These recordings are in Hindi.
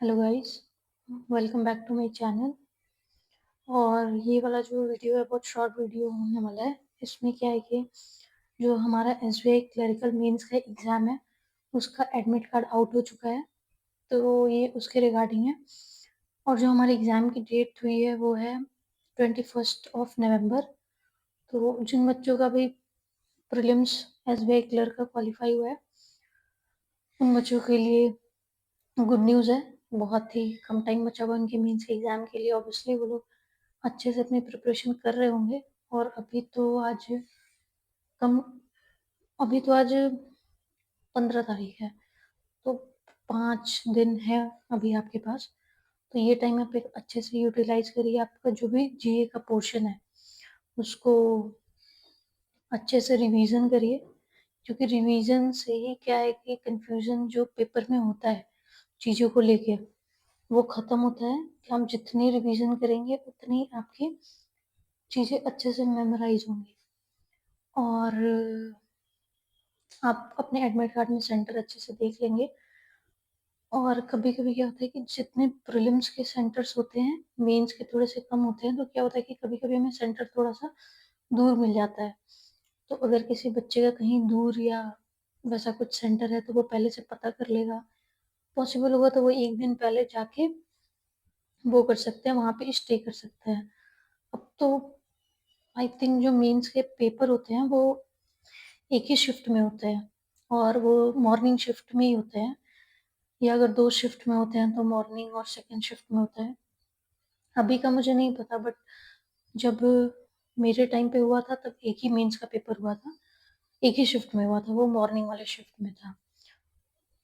Hello guys, welcome back to my channel. और ये वाला जो वीडियो है बहुत शॉर्ट वीडियो होने वाला है। इसमें क्या है कि जो हमारा एसबीआई क्लरिकल मेंस का एग्ज़ाम है उसका एडमिट कार्ड आउट हो चुका है, तो ये उसके रिगार्डिंग है। और जो हमारे एग्ज़ाम की डेट हुई है वो है 21 नवंबर। तो जिन बच्चों का भी प्रीलिम्स एसबीआई क्लर्क का क्वालिफाई हुआ है उन बच्चों के लिए गुड न्यूज़ है। बहुत ही कम टाइम बचा हुआ है उनके मेंस के एग्ज़ाम के लिए। ऑब्वियसली वो लोग अच्छे से अपनी प्रिपरेशन कर रहे होंगे। और कम अभी तो आज 15 तारीख है, तो 5 दिन है अभी आपके पास। तो ये टाइम आप एक अच्छे से यूटिलाइज़ करिए। आपका जो भी जीए का पोर्शन है उसको अच्छे से रिवीजन करिए, क्योंकि रिवीजन से ही क्या है कि कन्फ्यूज़न जो पेपर में होता है चीज़ों को लेके वो ख़त्म होता है। कि हम जितनी रिवीजन करेंगे उतनी आपकी चीज़ें अच्छे से मेमोराइज़ होंगी। और आप अपने एडमिट कार्ड में सेंटर अच्छे से देख लेंगे। और कभी-कभी क्या होता है कि जितने प्रीलिम्स के सेंटर्स होते हैं, मेंस के थोड़े से कम होते हैं, तो क्या होता है कि कभी-कभी हमें सेंटर थोड़ा-सा दूर मिल जाता है। तो अगर किसी बच्चे का कहीं दूर या वैसा कुछ सेंटर है, तो वो पहले से पता कर लेगा। पॉसिबल होगा तो वो 1 दिन पहले जाके वो कर सकते हैं, वहाँ पे स्टे कर सकते हैं। अब तो आई थिंक जो मेंस के पेपर होते हैं, वो एक ही शिफ्ट में होते हैं और वो मॉर्निंग शिफ्ट में ही होते हैं। या अगर 2 शिफ्ट में होते हैं तो मॉर्निंग और सेकंड शिफ्ट में होता है। अभी का मुझे नहीं पता, बट जब मेरे टाइम पे हुआ था तब एक ही मेंस का पेपर हुआ था। एक ही शिफ्ट में हुआ था, वो मॉर्निंग वाले शिफ्ट में था।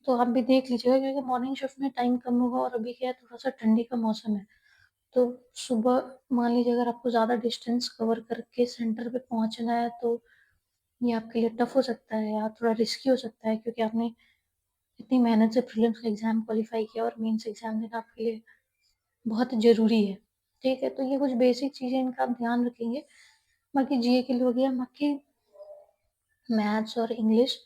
तो आप भी देख लीजिएगा, क्योंकि मॉर्निंग शिफ्ट में टाइम कम होगा और अभी क्या है थोड़ा-सा ठंडी का मौसम है। तो सुबह मान लीजिए अगर आपको ज़्यादा डिस्टेंस कवर करके सेंटर पे पहुँचना है तो ये आपके लिए टफ हो सकता है या थोड़ा रिस्की हो सकता है, क्योंकि आपने इतनी मेहनत से प्रीलिम्स का एग्ज़ाम क्वालीफाई किया और मेंस एग्ज़ाम देना आपके लिए बहुत ज़रूरी है। ठीक है? तो ये कुछ बेसिक चीज़ें इनका आप ध्यान रखेंगे। बाकी जीए के लिए हो गया, बाकी मैथ्स और इंग्लिश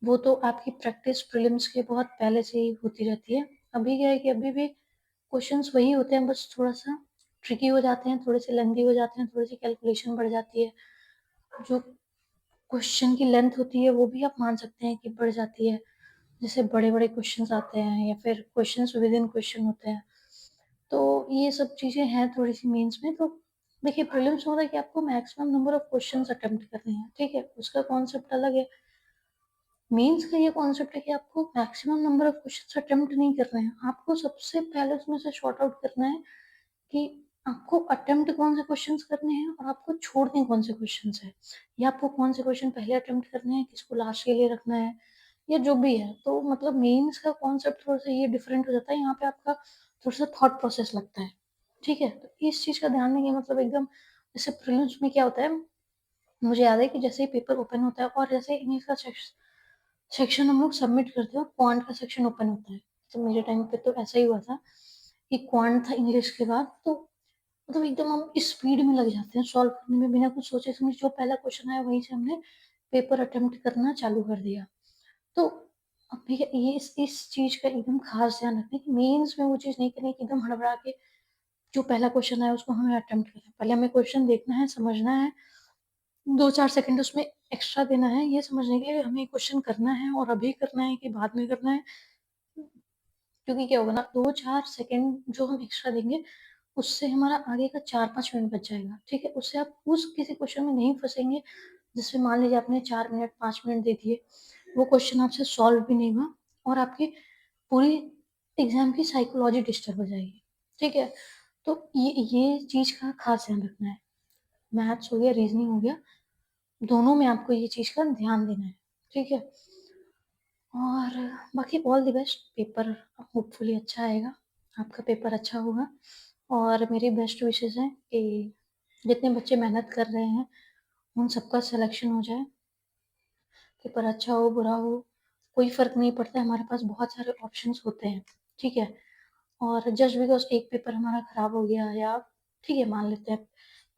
वो तो आपकी प्रैक्टिस प्रीलिम्स के बहुत पहले से ही होती रहती है। अभी क्या है कि अभी भी क्वेश्चन्स वही होते हैं, बस थोड़ा-सा ट्रिकी हो जाते हैं, थोड़े से लेंथी हो जाते हैं, थोड़ी-सी कैलकुलेशन बढ़ जाती है। जो क्वेश्चन की लेंथ होती है वो भी आप मान सकते हैं कि बढ़ जाती है। जैसे बड़े-बड़े क्वेश्चन्स आते हैं या फिर क्वेश्चन्स विद इन क्वेश्चन होते हैं। तो ये सब चीज़ें हैं थोड़ी-सी मेंस में। तो देखिए प्रीलिम्स में होता है कि आपको maximum number of questions attempt करने हैं, ठीक है? उसका कॉन्सेप्ट अलग है। मेंस का ये कॉन्सेप्ट है कि आपको maximum number of questions attempt नहीं करने हैं। आपको सबसे पहले उसमें से सॉर्ट आउट करना है कि आपको अटेम्प्ट कौन से क्वेश्चन्स करने हैं और आपको छोड़ने कौन से क्वेश्चन्स हैं। या आपको कौन से क्वेश्चन पहले अटेम्प्ट करने हैं, किसको लास्ट के लिए रखना है, या जो भी है। तो मतलब मेंस का कॉन्सेप्ट थोड़ा-सा ये डिफरेंट हो जाता है। यहाँ पे आपका थोड़ा-सा थॉट प्रोसेस लगता है, ठीक है? तो इस चीज़ का ध्यान रखिए। मतलब एकदम जैसे प्रीलिम्स में क्या होता है, मुझे याद है कि जैसे ही पेपर ओपन होता है और जैसे इंग्लिश का सेक्शन हम लोग सबमिट करते हैं और क्वांट का सेक्शन ओपन होता है। तो मेरे टाइम पे तो ऐसा ही हुआ था कि क्वांट था इंग्लिश के बाद, तो मतलब एकदम हम स्पीड में लग जाते हैं सॉल्व करने में, बिना कुछ सोचे समझे जो पहला क्वेश्चन आया वहीं से हमने पेपर अटेम्प्ट करना चालू कर दिया। तो अब भैया ये इस चीज़ का एकदम खास ध्यान रखें कि मेंस में वो चीज़ नहीं करनी कि एकदम हड़बड़ा के जो पहला क्वेश्चन आया उसको हमें अटेम्प्ट करना है। पहले हमें क्वेश्चन देखना है, समझना है, 2-4 सेकंड उसमें एक्स्ट्रा देना है, ये समझने के लिए हमें क्वेश्चन करना है और अभी करना है कि बाद में करना है। क्योंकि क्या होगा ना, 2-4 सेकंड जो हम एक्स्ट्रा देंगे उससे हमारा आगे का 4-5 मिनट बच जाएगा, ठीक है? उससे आप उस किसी क्वेश्चन में नहीं फँसेंगे, जिसमें मान लीजिए आपने 4 मिनट, 5 मिनट दे दिए, वो क्वेश्चन आपसे सॉल्व भी नहीं हुआ और आपकी पूरी एग्ज़ाम की साइकोलॉजी डिस्टर्ब हो जाएगी, ठीक है? तो ये चीज़ का खास ध्यान रखना है। मैथ्स हो गया, रीज़निंग हो गया, दोनों में आपको ये चीज़ का ध्यान देना है, ठीक है? और बाकी all the best. Paper hopefully अच्छा आएगा, आपका पेपर अच्छा होगा। और मेरी बेस्ट विशेज़ हैं कि जितने बच्चे मेहनत कर रहे हैं, उन सबका सिलेक्शन हो जाए। पेपर अच्छा हो, बुरा हो, कोई फ़र्क नहीं पड़ता है, हमारे पास बहुत सारे ऑप्शंस होते हैं, ठीक है? और जस्ट बिकॉज़ एक पेपर हमारा खराब हो गया या ठीक है, मान लेते हैं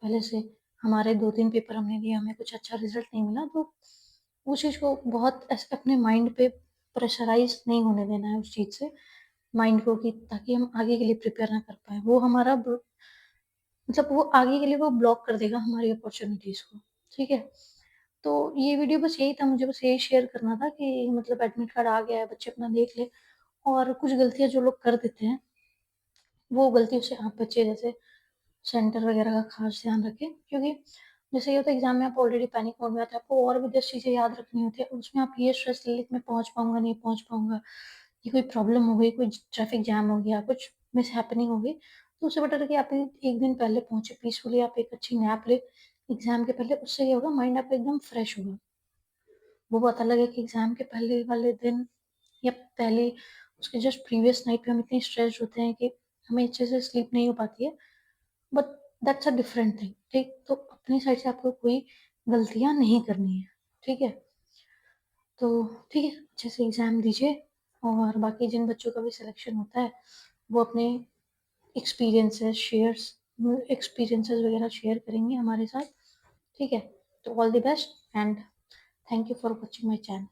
पहले से हमारे 2-3 पेपर हमने दिए, हमें कुछ अच्छा रिज़ल्ट नहीं मिला, तो उस चीज़ को बहुत ऐसे अपने माइंड पे प्रेशराइज़ नहीं होने देना है उस चीज़ से। माइंड को, कि ताकि हम आगे के लिए प्रिपेयर ना कर पाएँ। वो हमारा मतलब वो आगे के लिए वो ब्लॉक कर देगा हमारी अपॉर्च्युनिटीज़ को, ठीक है? तो ये वीडियो बस यही था, मुझे बस यही शेयर करना था कि मतलब एडमिट कार्ड आ गया है, बच्चे अपना देख लें, और कुछ गलतियाँ जो लोग कर देते हैं, वो गलतियों से आप बचें, जैसे सेंटर वगैरह का खास ध्यान रखें, क्योंकि जैसे ये होता है एग्ज़ाम में आप ऑलरेडी पैनिक मोड में आते हैं, आपको और भी 10 चीज़ें याद रखनी होती है, उसमें आप ये स्ट्रेस ले लें कि मैं पहुँच पाऊँगा, नहीं पहुँच पाऊँगा, ये कोई प्रॉब्लम हो गई, कोई ट्रैफिक जैम हो गया, कुछ मिसहैपनिंग हो गई, तो उससे बेटर है कि आप एक दिन पहले पहुँचे पीसफुली, आप एक अच्छी नैप लें एग्ज़ाम के पहले, उससे क्या होगा, माइंड आपका एकदम फ्रेश होगा। वो पता लगे कि एग्ज़ाम के पहले वाले दिन या पहले उसके जस्ट प्रीवियस नाइट पे हम इतने स्ट्रेस्ड होते हैं कि हमें अच्छे से स्लीप नहीं हो पाती है, but that's a different thing, ठीक? तो अपनी साइड से आपको कोई गलतियाँ नहीं करनी है, ठीक है? तो ठीक है, अच्छे से एग्ज़ाम दीजिए, और बाकी जिन बच्चों का भी सिलेक्शन होता है, वो अपने एक्सपीरियंसेस वगैरह शेयर करेंगे हमारे साथ, ठीक है? तो all the best, and thank you for watching my channel.